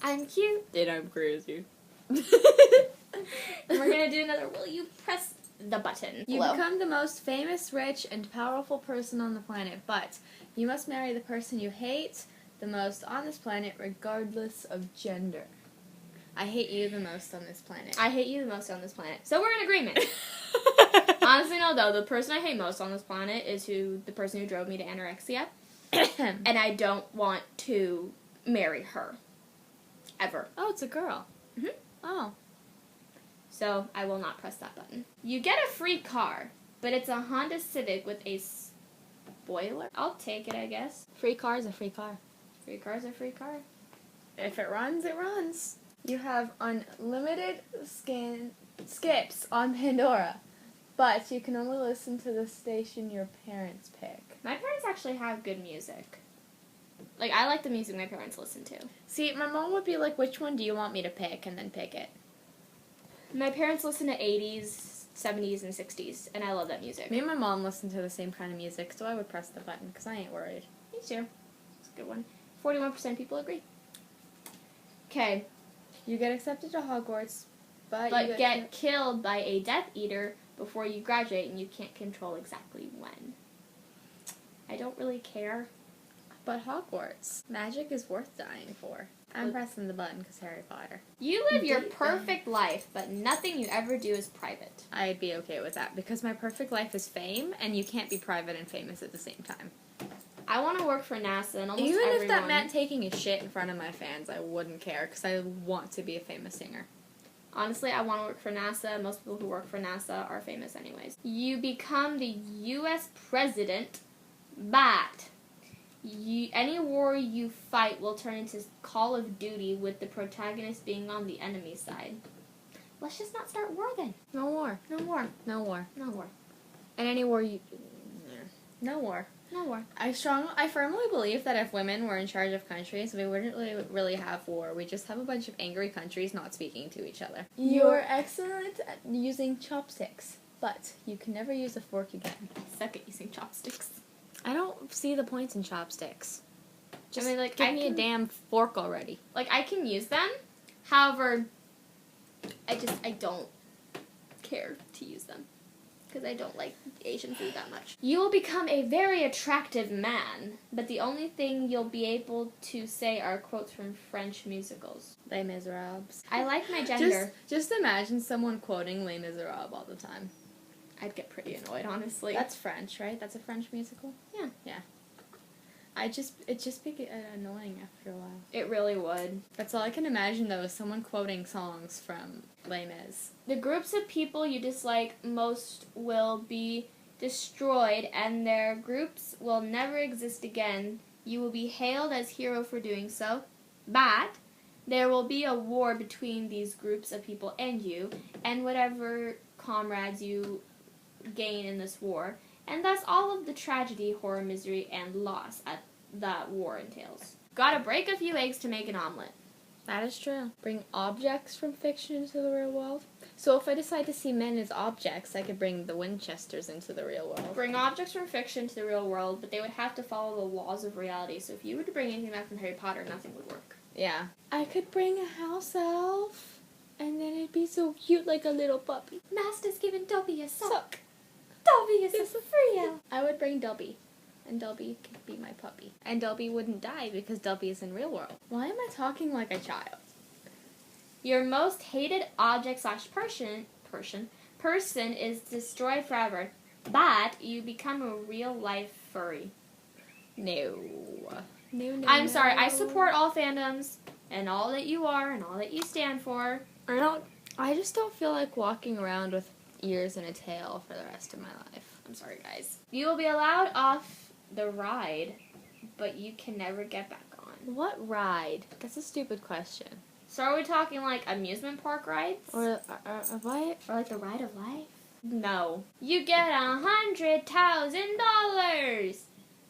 I'm cute. And I'm crazy. And we're going to do another Will You Press the Button. You Hello. become the most famous, rich, and powerful person on the planet, but you must marry the person you hate the most on this planet, regardless of gender. I hate you the most on this planet. I hate you the most on this planet. So we're in agreement. Honestly, no, though. The person I hate most on this planet is the person who drove me to anorexia. And I don't want to marry her. Ever. Oh, it's a girl. Mm-hmm. Oh. So I will not press that button. You get a free car, but it's a Honda Civic with a spoiler. I'll take it, I guess. Free car is a free car. Free car's a free car. If it runs, it runs. You have unlimited skips on Pandora, but you can only listen to the station your parents pick. My parents actually have good music. Like, I like the music my parents listen to. See, my mom would be like, which one do you want me to pick, and then pick it. My parents listen to 80s, 70s, and 60s, and I love that music. Me and my mom listen to the same kind of music, so I would press the button, because I ain't worried. Me too. It's a good one. 41% people agree. Okay. You get accepted to Hogwarts, but you get killed by a Death Eater before you graduate, and you can't control exactly when. I don't really care. But Hogwarts. Magic is worth dying for. I'm pressing the button because Harry Potter. You live your perfect life, but nothing you ever do is private. I'd be okay with that, because my perfect life is fame, and you can't be private and famous at the same time. I want to work for NASA, and almost Even everyone... if that meant taking a shit in front of my fans, I wouldn't care, because I want to be a famous singer. Honestly, I want to work for NASA. Most people who work for NASA are famous anyways. You become the U.S. president, but any war you fight will turn into Call of Duty with the protagonist being on the enemy side. Let's just not start war then. No war. No war. No war. No war. And any war you... No war. No war. I firmly believe that if women were in charge of countries, we wouldn't really have war. We just have a bunch of angry countries not speaking to each other. You're excellent at using chopsticks, but you can never use a fork again. I suck at using chopsticks. I don't see the points in chopsticks. Just give me a damn fork already. Like, I can use them. However, I don't care to use them. Because I don't like Asian food that much. You will become a very attractive man, but the only thing you'll be able to say are quotes from French musicals. Les Miserables. I like my gender. Just imagine someone quoting Les Miserables all the time. I'd get pretty annoyed, honestly. That's French, right? That's a French musical? Yeah. Yeah. It'd just be annoying after a while. It really would. That's all I can imagine, though, is someone quoting songs from Les Mis. The groups of people you dislike most will be destroyed, and their groups will never exist again. You will be hailed as hero for doing so, but there will be a war between these groups of people and you, and whatever comrades you gain in this war, and thus all of the tragedy, horror, misery, and loss that war entails. Gotta break a few eggs to make an omelet. That is true. Bring objects from fiction into the real world. So if I decide to see men as objects, I could bring the Winchesters into the real world. Bring objects from fiction to the real world, but they would have to follow the laws of reality. So if you were to bring anything back from Harry Potter, nothing would work. Yeah. I could bring a house elf, and then it'd be so cute like a little puppy. Master's given Dobby a sock. Dobby is a Frio. I would bring Dobby, and Dobby could be my puppy. And Dobby wouldn't die because Dobby is in real world. Why am I talking like a child? Your most hated object / person is destroyed forever, but you become a real life furry. No. I'm sorry, I support all fandoms, and all that you are, and all that you stand for. I just don't feel like walking around with ears and a tail for the rest of my life. I'm sorry, guys. You will be allowed off the ride, but you can never get back on. What ride? That's a stupid question. So are we talking like amusement park rides? Or what? Or like the ride of life? No. You get $100,000,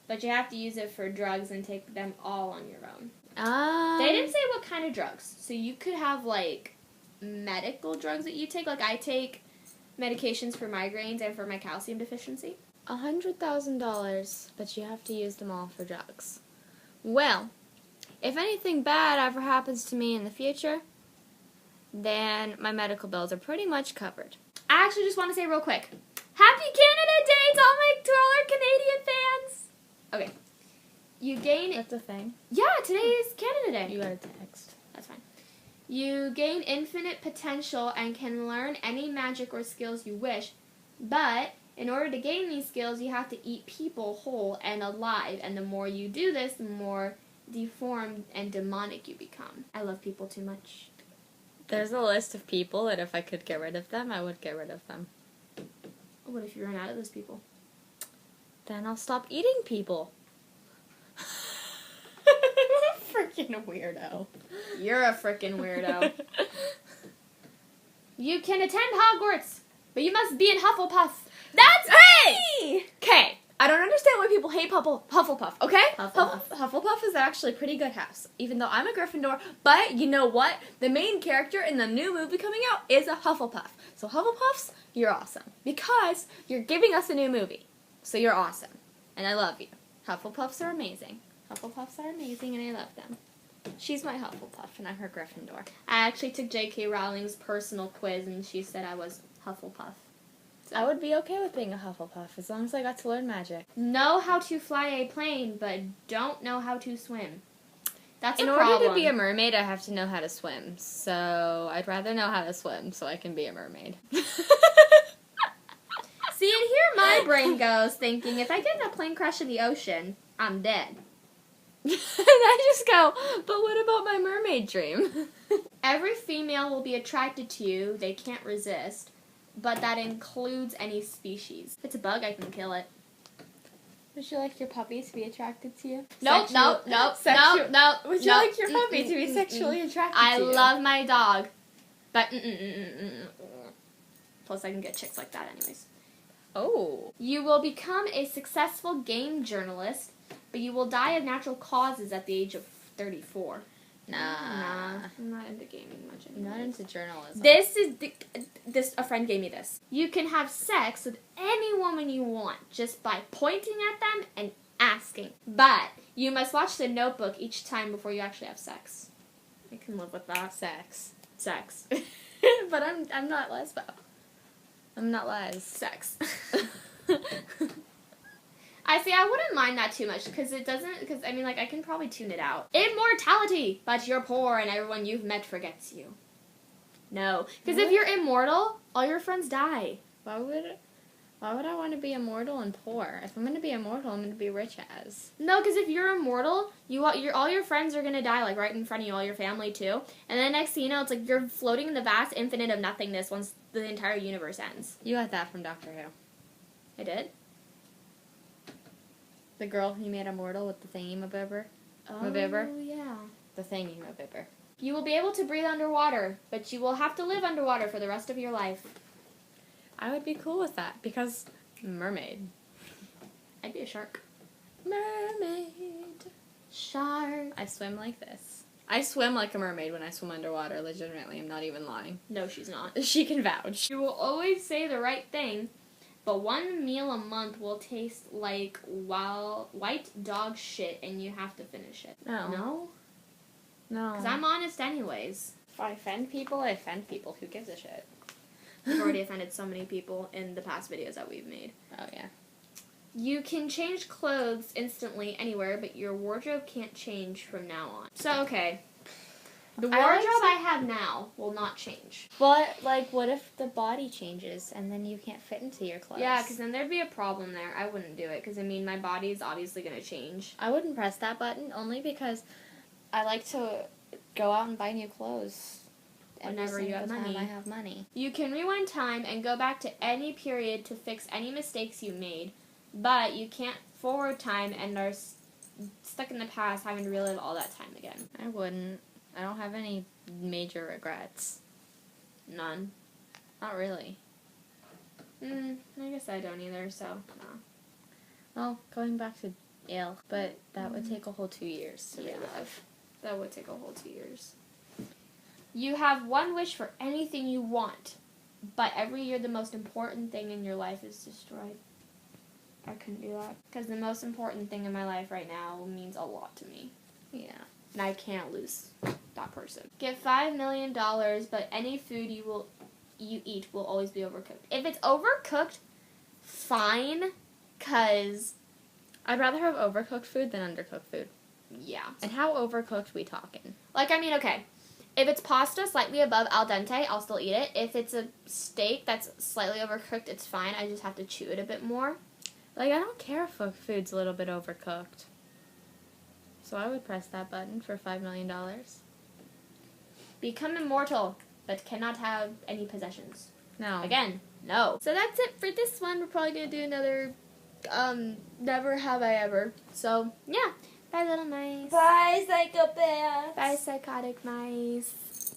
but you have to use it for drugs and take them all on your own. They didn't say what kind of drugs. So you could have like medical drugs that you take. Like I take medications for migraines and for my calcium deficiency. $100,000, but you have to use them all for drugs. Well, if anything bad ever happens to me in the future, then my medical bills are pretty much covered. I actually just want to say real quick, Happy Canada Day to all our Canadian fans! Okay. You gain... That's a thing. Yeah, today is Canada Day. You got a text. That's fine. You gain infinite potential and can learn any magic or skills you wish, but in order to gain these skills, you have to eat people whole and alive, and the more you do this, the more deformed and demonic you become. I love people too much. There's a list of people that if I could get rid of them, I would get rid of them. What if you run out of those people? Then I'll stop eating people. Freaking weirdo. You're a freaking weirdo. You can attend Hogwarts, but you must be in Hufflepuff. That's me! Okay, I don't understand why people hate Hufflepuff, okay? Hufflepuff is actually a pretty good house, even though I'm a Gryffindor, but you know what? The main character in the new movie coming out is a Hufflepuff. So Hufflepuffs, you're awesome, because you're giving us a new movie. So you're awesome, and I love you. Hufflepuffs are amazing. Hufflepuffs are amazing, and I love them. She's my Hufflepuff, and I'm her Gryffindor. I actually took J.K. Rowling's personal quiz, and she said I was Hufflepuff. So I would be okay with being a Hufflepuff, as long as I got to learn magic. Know how to fly a plane, but don't know how to swim. That's a In problem. order to be a mermaid, I have to know how to swim. So I'd rather know how to swim so I can be a mermaid. See, and here my brain goes thinking, if I get in a plane crash in the ocean, I'm dead. And I just go, but what about my mermaid dream? Every female will be attracted to you. They can't resist. But that includes any species. If it's a bug, I can kill it. Would you like your puppy to be attracted to you? No. Would you like your puppy to be sexually attracted to you? I love my dog. But, Plus, I can get chicks like that anyways. Oh. You will become a successful game journalist, but you will die of natural causes at the age of 34. Nah. I'm not into gaming much anymore. Not into journalism. This a friend gave me this. You can have sex with any woman you want just by pointing at them and asking. But you must watch The Notebook each time before you actually have sex. I can live with that. Sex. But I'm not lesbo. I'm not les. Sex. I wouldn't mind that too much, because I can probably tune it out. Immortality! But you're poor and everyone you've met forgets you. No. Because if you're immortal, all your friends die. Why would I want to be immortal and poor? If I'm going to be immortal, I'm going to be rich as. No, because if you're immortal, all your friends are going to die, like, right in front of you, all your family, too. And then next thing you know, it's like you're floating in the vast infinite of nothingness once the entire universe ends. You got that from Doctor Who. I did? The girl who made immortal with the thingy-mabibber. Oh, yeah. The thingy-mabibber. You will be able to breathe underwater, but you will have to live underwater for the rest of your life. I would be cool with that, because mermaid. I'd be a shark. Mermaid. Shark. I swim like this. I swim like a mermaid when I swim underwater, legitimately. I'm not even lying. No, she's not. She can vouch. You will always say the right thing, but one meal a month will taste like white dog shit, and you have to finish it. No. No? No. Because I'm honest anyways. If I offend people, I offend people. Who gives a shit? We've already offended so many people in the past videos that we've made. Oh, yeah. You can change clothes instantly anywhere, but your wardrobe can't change from now on. So, okay. The wardrobe I have now will not change. But, what if the body changes and then you can't fit into your clothes? Yeah, because then there'd be a problem there. I wouldn't do it, because, my body's obviously going to change. I wouldn't press that button, only because I like to go out and buy new clothes. Whenever you have money. I have money. You can rewind time and go back to any period to fix any mistakes you made, but you can't forward time and are stuck in the past having to relive all that time again. I wouldn't. I don't have any major regrets. None. Not really. I guess I don't either, so, no. Well, going back to Yale, but that would take a whole 2 years to relive. That would take a whole 2 years. You have one wish for anything you want, but every year the most important thing in your life is destroyed. I couldn't do that. Because the most important thing in my life right now means a lot to me. Yeah. and I can't lose that person. Get $5 million, but any food you eat will always be overcooked. If it's overcooked, fine, because I'd rather have overcooked food than undercooked food. yeah. And how overcooked we talking? Like, I mean, okay. If it's pasta slightly above al dente, I'll still eat it. If it's a steak that's slightly overcooked, it's fine. I just have to chew it a bit more. Like, I don't care if food's a little bit overcooked. So I would press that button for $5 million. Become immortal, but cannot have any possessions. No. Again, no. So that's it for this one. We're probably going to do another, Never Have I Ever. So, yeah. Bye, little mice. Bye, psychopath. Bye, psychotic mice.